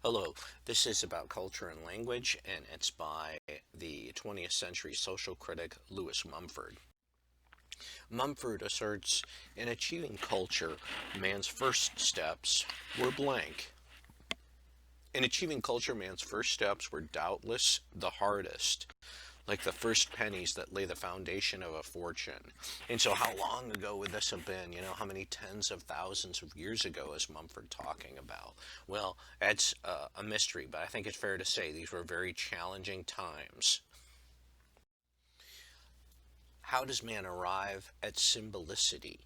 Hello, this is about culture and language, and it's by the 20th century social critic Louis Mumford. Mumford asserts in achieving culture, man's first steps were blank. In achieving culture, man's first steps were doubtless the hardest, like the first pennies that lay the foundation of a fortune. And so, how long ago would this have been? How many tens of thousands of years ago is Mumford talking about? Well, that's a mystery, but I think it's fair to say these were very challenging times. How does man arrive at symbolicity?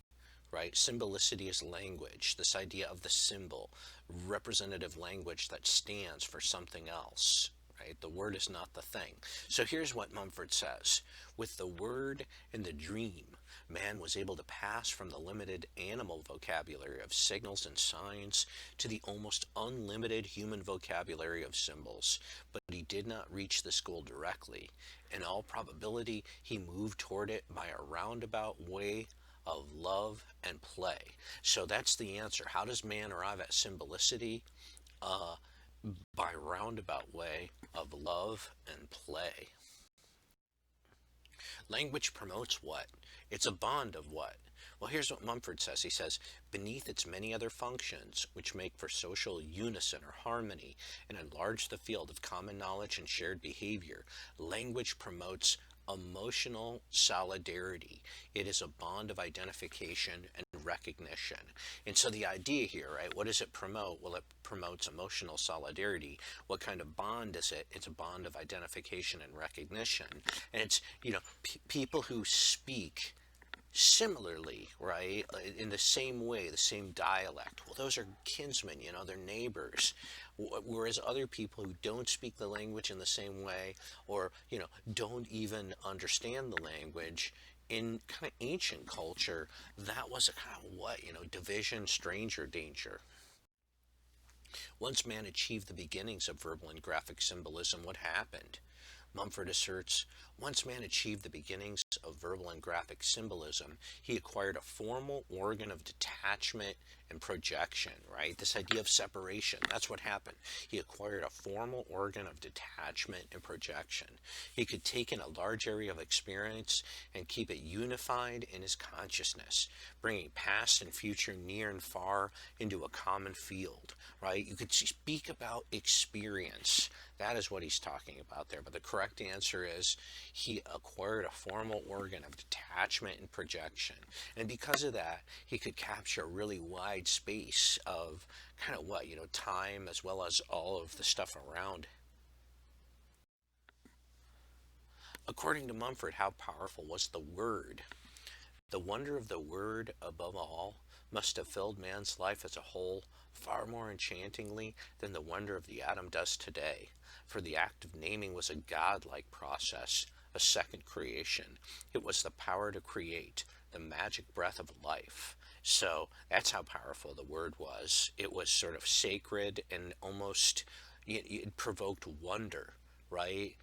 Right? Symbolicity is language, this idea of the symbol, representative language that stands for something else. Right? The word is not the thing. So here's what Mumford says. With the word and the dream, man was able to pass from the limited animal vocabulary of signals and signs to the almost unlimited human vocabulary of symbols. But he did not reach this goal directly. In all probability, he moved toward it by a roundabout way of love and play. So that's the answer. How does man arrive at symbolicity? Uh, by roundabout way of love and play. Language promotes what? It's a bond of what? Well, here's what Mumford says. He says, beneath its many other functions, which make for social unison or harmony and enlarge the field of common knowledge and shared behavior, language promotes emotional solidarity. It is a bond of identification and recognition. And so the idea here, right, what does it promote? Well, it promotes emotional solidarity. What kind of bond is it? It's a bond of identification and recognition. And it's, people who speak similarly, right, in the same way, the same dialect. Well, those are kinsmen, they're neighbors. Whereas other people who don't speak the language in the same way, or, don't even understand the language, in kind of ancient culture, that was a kind of what, division, stranger danger. Once man achieved the beginnings of verbal and graphic symbolism, what happened? Mumford asserts, once man achieved the beginnings of verbal and graphic symbolism, he acquired a formal organ of detachment and projection, right? This idea of separation, that's what happened. He acquired a formal organ of detachment and projection. He could take in a large area of experience and keep it unified in his consciousness, bringing past and future near and far into a common field, right? You could speak about experience. That is what he's talking about there. But the correct answer is he acquired a formal organ of detachment and projection. And because of that, he could capture a really wide space of kind of what, time as well as all of the stuff around. According to Mumford, how powerful was the word? The wonder of the word, above all, must have filled man's life as a whole far more enchantingly than the wonder of the atom does today. For the act of naming was a godlike process, a second creation. It was the power to create, the magic breath of life. So that's how powerful the word was. It was sort of sacred and almost, it provoked wonder, right?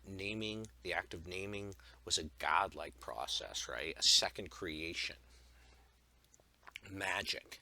Naming, the act of naming was a godlike process, right? A second creation. Magic.